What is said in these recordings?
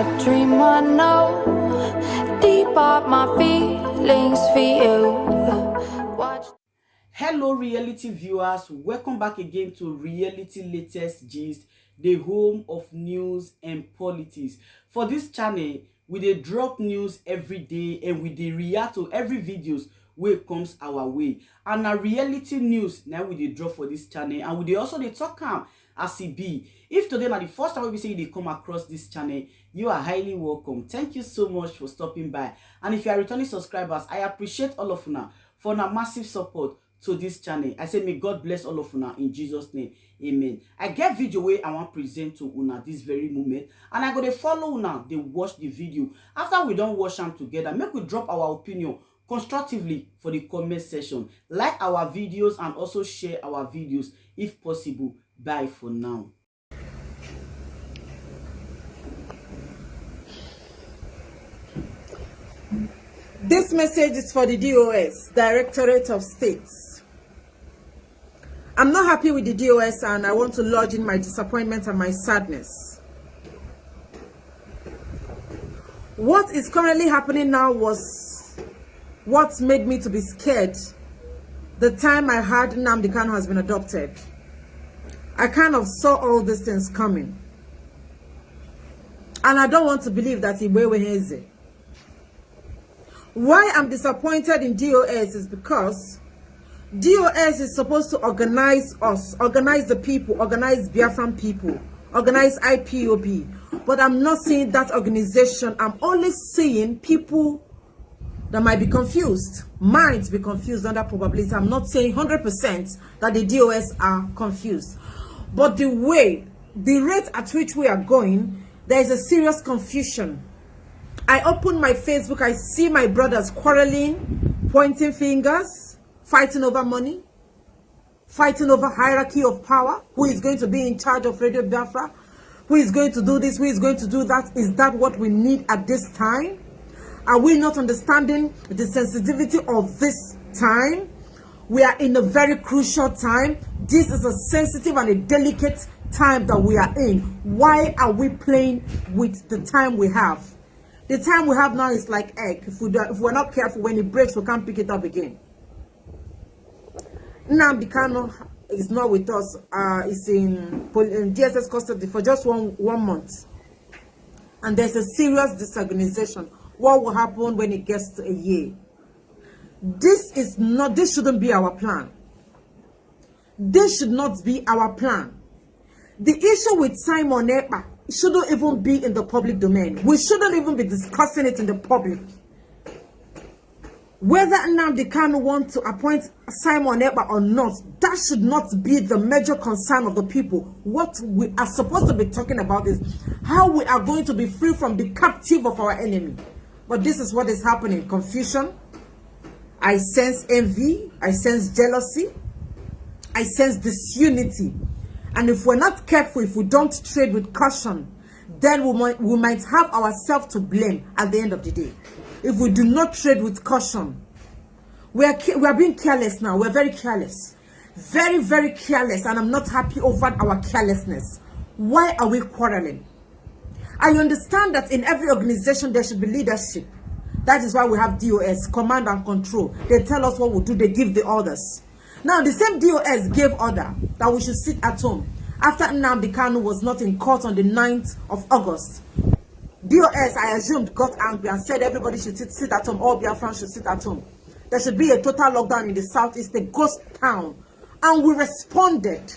a dream I know. Deep up my feelings for you. Watch. Hello reality viewers, welcome back again to Reality Latest Gist, the home of news and politics. For this channel, we dey drop news every day and we dey react to every videos wey comes our way. And na reality news now we dey drop for this channel, and we dey also dey talk am as e be. If today na the first time we say you dey come across this channel, you are highly welcome. Thank you so much for stopping by. And if you are returning subscribers, I appreciate all of una for una massive support to this channel. I say may God bless all of una in Jesus name. Amen. I get video where I want present to una this very moment, and I go to follow una, they watch the video. After we don't watch them together, make we drop our opinion constructively for the comment section. Like our videos and also share our videos if possible. Bye for now. This message is for the DOS, Directorate of States. I'm not happy with the DOS, and I want to lodge in my disappointment and my sadness. What is currently happening now was what made me to be scared the time I heard Nnamdi has been adopted. I kind of saw all these things coming. And I don't want to believe that Iwewe. Why I'm disappointed in DOS is because DOS is supposed to organize us, organize the people, organize Biafran people, organize Ipob. But I'm not seeing that organization. I'm only seeing people that might be confused, might be confused under probability. I'm not saying 100% that the DOS are confused. But the rate at which we are going, there is a serious confusion. I open my Facebook, I see my brothers quarreling, pointing fingers, fighting over money, fighting over hierarchy of power. Who is going to be in charge of Radio Biafra? Who is going to do this? Who is going to do that? Is that what we need at this time? Are we not understanding the sensitivity of this time? We are in a very crucial time. This is a sensitive and a delicate time that we are in. Why are we playing with the time we have? The time we have now is like egg. If we're not careful, when it breaks, we can't pick it up again. Nnamdi is not with us. It's in DSS custody for just one month. And there's a serious disorganization. What will happen when it gets to a year? This shouldn't be our plan. This should not be our plan. The issue with Simon Ekpa shouldn't even be in the public domain. We shouldn't even be discussing it in the public. Whether Nnamdi want to appoint Simon Ekpa or not, that should not be the major concern of the people. What we are supposed to be talking about is how we are going to be free from the captive of our enemy. But this is what is happening. Confusion. I sense envy. I sense jealousy. I sense disunity. And if we're not careful, if we don't trade with caution, then we might have ourselves to blame at the end of the day. If we do not trade with caution, we are being careless now. We're very careless. Very, very careless. And I'm not happy over our carelessness. Why are we quarreling? I understand that in every organization there should be leadership. That is why we have DOS, command and control. They tell us what we do, they give the orders. Now, the same DOS gave order that we should sit at home after Nnamdi was not in court on the 9th of August. DOS, I assumed, got angry and said everybody should sit at home. All Biafrans should sit at home. There should be a total lockdown in the southeast, a ghost town. And we responded.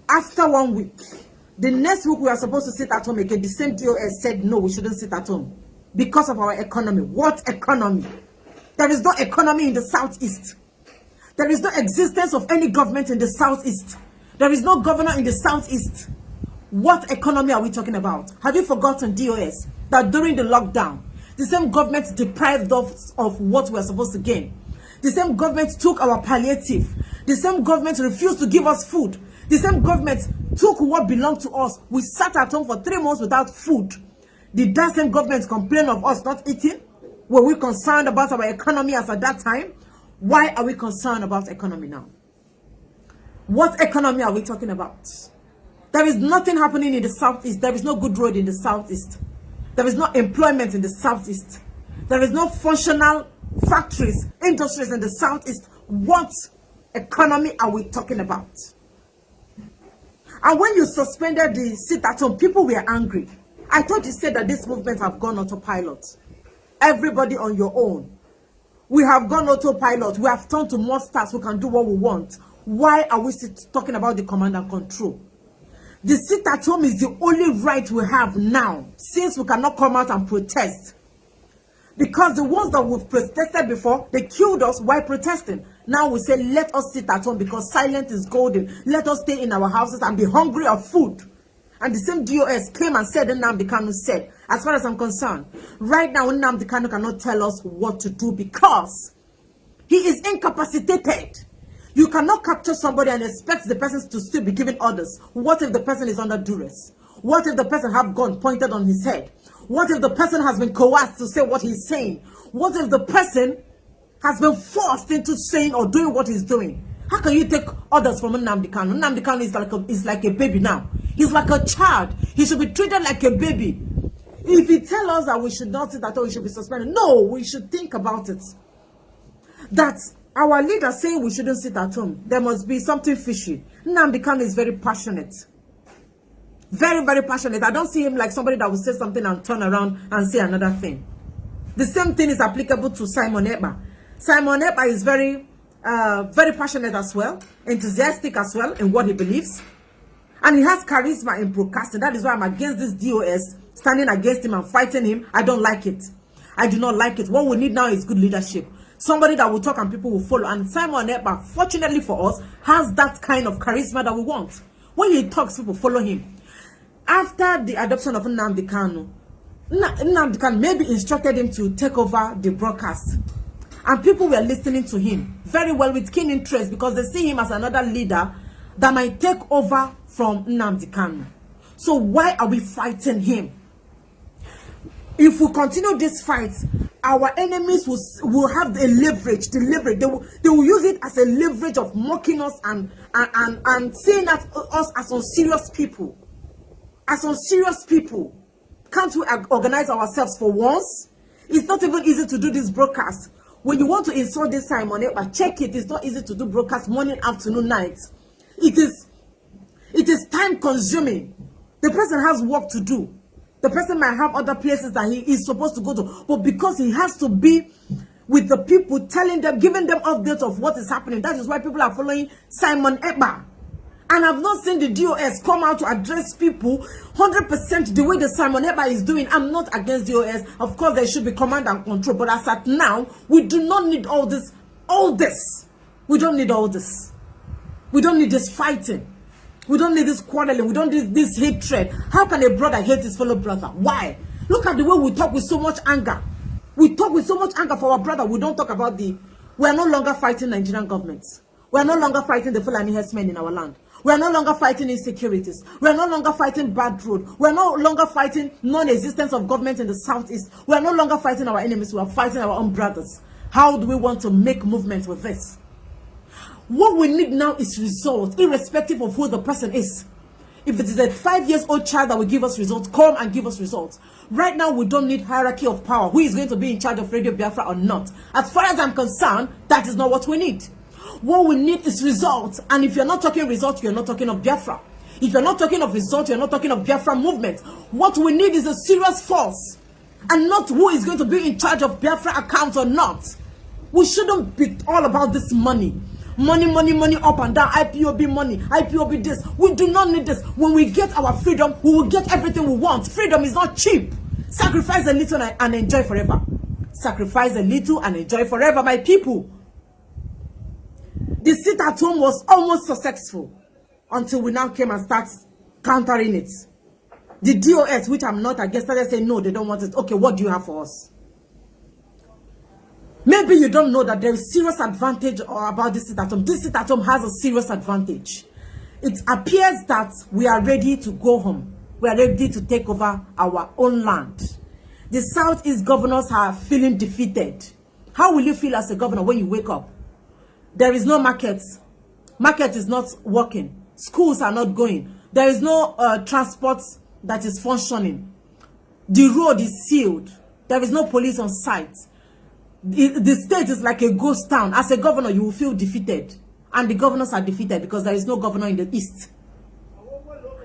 After 1 week, the next week we are supposed to sit at home again. The same DOS said no, we shouldn't sit at home because of our economy. What economy? There is no economy in the southeast. There is no existence of any government in the southeast. There is no governor in the southeast. What economy are we talking about? Have you forgotten, DOS, that during the lockdown, the same government deprived us of what we are supposed to gain? The same government took our palliative. The same government refused to give us food. The same government took what belonged to us. We sat at home for 3 months without food. Did that same government complain of us not eating? Were we concerned about our economy as at that time? Why are we concerned about economy now? What economy are we talking about? There is nothing happening in the southeast. There is no good road in the southeast. There is no employment in the southeast. There is no functional factories, industries in the southeast. What economy are we talking about? And when you suspended the sit-at-home, people were angry. I thought you said that this movement have gone autopilot. Everybody on your own. We have gone autopilot. We have turned to monsters who can do what we want. Why are we still talking about the command and control? The sit-at-home is the only right we have now, since we cannot come out and protest. Because the ones that we've protested before, they killed us while protesting. Now we say, let us sit at home because silence is golden. Let us stay in our houses and be hungry of food. And the same DOS came and said, Nnamdi Kanu said, as far as I'm concerned, right now Nnamdi Kanu cannot tell us what to do because he is incapacitated. You cannot capture somebody and expect the person to still be giving orders. What if the person is under duress? What if the person have gun pointed on his head? What if the person has been coerced to say what he's saying? What if the person has been forced into saying or doing what he's doing? How can you take orders from Nnamdi Kanu? Nnamdi Kanu is like a baby now. He's like a child. He should be treated like a baby. If he tells us that we should not sit at all, we should be suspended. No, we should think about it. That our leader saying we shouldn't sit at home, there must be something fishy. Nnamdi Kanu is very passionate. Very, very passionate. I don't see him like somebody that will say something and turn around and say another thing. The same thing is applicable to Simon Ekpa. Simon Ekpa is very passionate as well, enthusiastic as well in what he believes. And he has charisma in broadcasting. That is why I'm against this DOS, standing against him and fighting him. I don't like it. I do not like it. What we need now is good leadership. Somebody that will talk and people will follow. And Simon Ekpa, fortunately for us, has that kind of charisma that we want. When he talks, people follow him. After the adoption of Nnamdi Kanu, Nnamdi Kanu maybe instructed him to take over the broadcast. And people were listening to him very well with keen interest because they see him as another leader that might take over from Nnamdi Kanu. So why are we fighting him? If we continue this fight, our enemies will have the leverage. They will use it as a leverage of mocking us and seeing us as unserious people. As unserious people. Can't we organize ourselves for once? It's not even easy to do this broadcast. When you want to insult this Simon Ekpa, check it. It's not easy to do broadcast morning, afternoon, night. It is time consuming. The person has work to do. The person might have other places that he is supposed to go to. But because he has to be with the people, telling them, giving them updates of what is happening. That is why people are following Simon Ekpa. And I've not seen the DOS come out to address people 100% the way the Simon Ekpa is doing. I'm not against DOS. Of course, there should be command and control. But as at now, we do not need all this. We don't need all this. We don't need this fighting. We don't need this quarreling. We don't need this hatred. How can a brother hate his fellow brother? Why? Look at the way we talk with so much anger. We talk with so much anger for our brother. We don't talk about we are no longer fighting Nigerian governments. We are no longer fighting the Fulani herdsmen in our land. We are no longer fighting insecurities. We are no longer fighting bad road. We are no longer fighting non-existence of government in the southeast. We are no longer fighting our enemies. We are fighting our own brothers. How do we want to make movement with this? What we need now is results, irrespective of who the person is. If it is a 5-year-old child that will give us results, come and give us results. Right now, we don't need hierarchy of power. Who is going to be in charge of Radio Biafra or not? As far as I'm concerned, that is not what we need. What we need is results. And if you're not talking results, you're not talking of Biafra. If you're not talking of results, you're not talking of Biafra movement. What we need is a serious force. And not who is going to be in charge of Biafra account or not. We shouldn't be all about this money. Money up and down. IPOB money. IPOB this. We do not need this. When we get our freedom, we will get everything we want. Freedom is not cheap. Sacrifice a little and enjoy forever. Sacrifice a little and enjoy forever, my people. The sit at home was almost successful until we now came and start countering it. The DOS, which I'm not against, started saying no, they don't want it. Okay, what do you have for us? Maybe you don't know that there is serious advantage about this sit at home. This sit at home has a serious advantage. It appears that we are ready to go home. We are ready to take over our own land. The Southeast governors are feeling defeated. How will you feel as a governor when you wake up? There is no market. Market is not working. Schools are not going. There is no transport that is functioning. The road is sealed. There is no police on site. The state is like a ghost town. As a governor, you will feel defeated. And the governors are defeated because there is no governor in the east.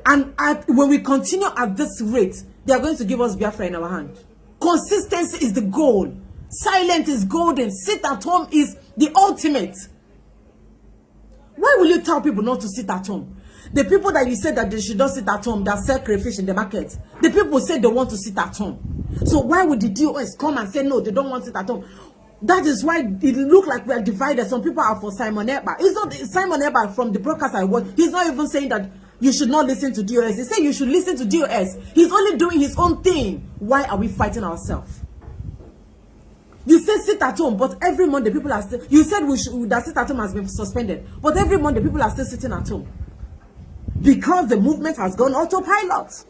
And when we continue at this rate, they are going to give us Biafra in our hand. Consistency is the goal. Silent is golden. Sit at home is the ultimate. Why will you tell people not to sit at home? The people that you said that they should not sit at home, that sell crayfish in the market, the people say they want to sit at home. So why would the DOS come and say no, they don't want to sit at home? That is why it look like we are divided. Some people are for Simon Ekpa. It's not Simon Ekpa from the broadcast I watch. He's not even saying that you should not listen to DOS. He's saying you should listen to DOS. He's only doing his own thing. Why are we fighting ourselves? You say sit at home, but every Monday people are still. You said that sit at home has been suspended, but every Monday people are still sitting at home because the movement has gone autopilot.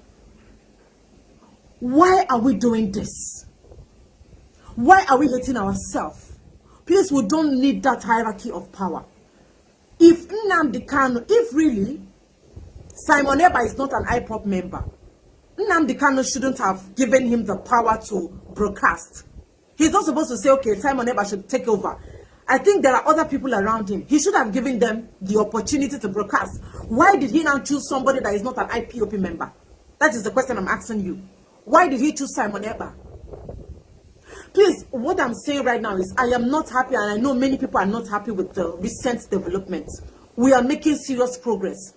Why are we doing this? Why are we hating ourselves? Please, we don't need that hierarchy of power. If Nnamdi Kanu, if really Simon Ekpa is not an Ipob member, Nnamdi Kanu shouldn't have given him the power to broadcast. He's not supposed to say, okay, Simon Ekpa should take over. I think there are other people around him. He should have given them the opportunity to broadcast. Why did he now choose somebody that is not an IPOP member? That is the question I'm asking you. Why did he choose Simon Ekpa? Please, what I'm saying right now is I am not happy, and I know many people are not happy with the recent developments. We are making serious progress.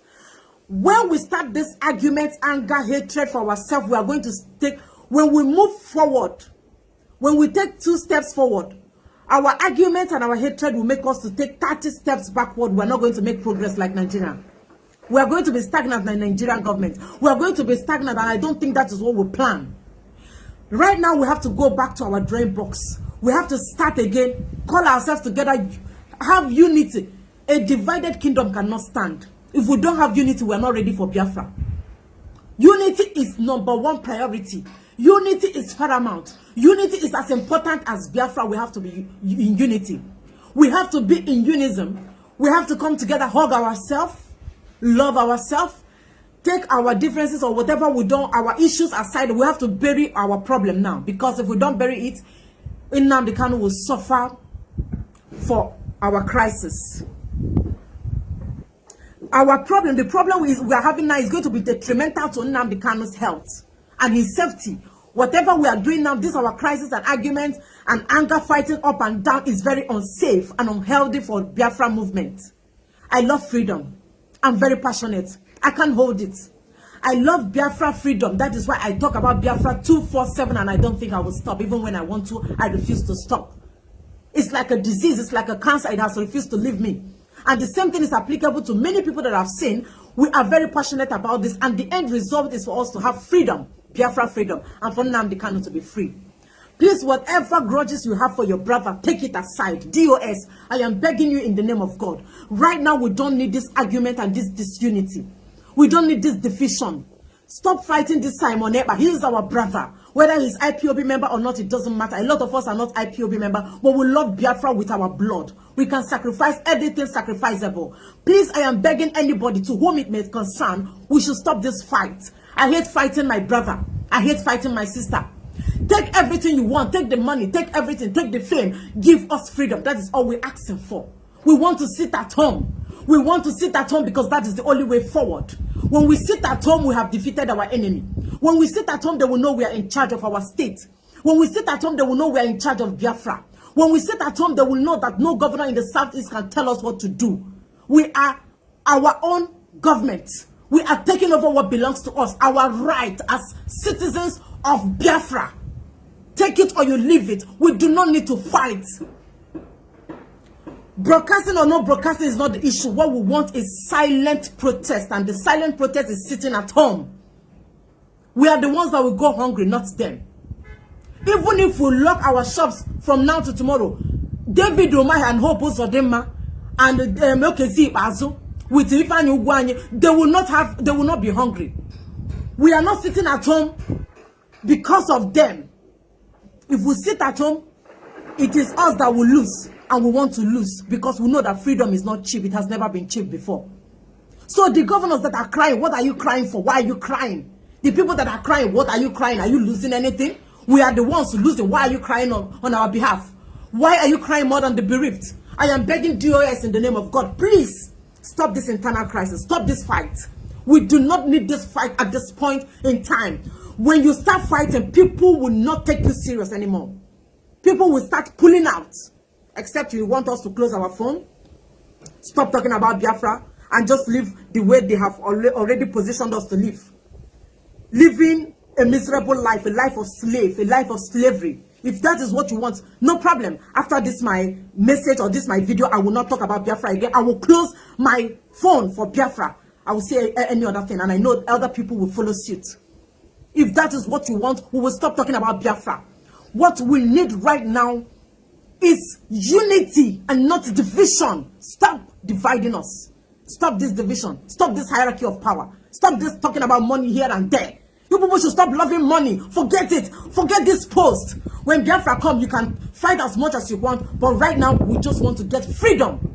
When we start this argument, anger, hatred for ourselves, we are going to take, when we move forward, when we take 2 steps forward, our argument and our hatred will make us to take 30 steps backward. We're not going to make progress like Nigeria. We are going to be stagnant like the Nigerian government. We are going to be stagnant, and I don't think that is what we plan. Right now, we have to go back to our drawing box. We have to start again, call ourselves together, have unity. A divided kingdom cannot stand. If we don't have unity, we are not ready for Biafra. Unity is #1 priority. Unity is paramount. Unity is as important as Biafra. We have to be in unity. We have to be in unison. We have to come together, hug ourselves, love ourselves, take our differences or whatever we don't, our issues aside. We have to bury our problem now, because if we don't bury it, Nnamdi Kanu will suffer for our crisis. Our problem, the problem we are having now is going to be detrimental to Nnamdi Kanu's health and his safety. Whatever we are doing now, this our crisis and arguments and anger fighting up and down is very unsafe and unhealthy for Biafra movement. I love freedom. I'm very passionate. I can't hold it. I love Biafra freedom. That is why I talk about Biafra 247, and I don't think I will stop. Even when I want to, I refuse to stop. It's like a disease. It's like a cancer. It has refused to leave me. And the same thing is applicable to many people that I've seen. We are very passionate about this, and the end result is for us to have freedom, Biafra freedom, and for Nnamdi Kanu to be free. Please, whatever grudges you have for your brother, take it aside. DOS, I am begging you in the name of God. Right now, we don't need this argument and this disunity. We don't need this division. Stop fighting this Simon Ekpa. He is our brother. Whether he's IPOB member or not, it doesn't matter. A lot of us are not IPOB member, but we love Biafra with our blood. We can sacrifice anything sacrificable. Please, I am begging anybody to whom it may concern, we should stop this fight. I hate fighting my brother. I hate fighting my sister. Take everything you want. Take the money. Take everything. Take the fame. Give us freedom. That is all we're asking for. We want to sit at home. We want to sit at home because that is the only way forward. When we sit at home, we have defeated our enemy. When we sit at home, they will know we are in charge of our state. When we sit at home, they will know we are in charge of Biafra. When we sit at home, they will know that no governor in the southeast can tell us what to do. We are our own government. We are taking over what belongs to us, our right as citizens of Biafra. Take it or you leave it. We do not need to fight. Broadcasting or not broadcasting is not the issue. What we want is silent protest, and the silent protest is sitting at home. We are the ones that will go hungry, not them. Even if we lock our shops from now to tomorrow, David Omai and Hope Uzodinma and Mokezi Bazo with Ifeanyi Ugwuanyi, they will not be hungry. We are not sitting at home because of them. If we sit at home, it is us that will lose, and we want to lose because we know that freedom is not cheap. It has never been cheap before. So the governors that are crying, what are you crying for? Why are you crying? The people that are crying, what are you crying? Are you losing anything? We are the ones losing. Why are you crying on our behalf? Why are you crying more than the bereaved? I am begging DOS in the name of God, please stop this internal crisis. Stop this fight. We do not need this fight at this point in time. When you start fighting, people will not take you serious anymore. People will start pulling out. Except you want us to close our phone, stop talking about Biafra, and just live the way they have already positioned us to live. Living a miserable life, a life of slave, a life of slavery. If that is what you want, no problem. After this my message or this my video, I will not talk about Biafra again. I will close my phone for Biafra. I will say any other thing, and I know other people will follow suit. If that is what you want, we will stop talking about Biafra. What we need right now is unity and not division. Stop dividing us. Stop this division. Stop this hierarchy of power. Stop this talking about money here and there. You people should stop loving money. Forget it. Forget this post. When Biafra comes, you can fight as much as you want. But right now, we just want to get freedom.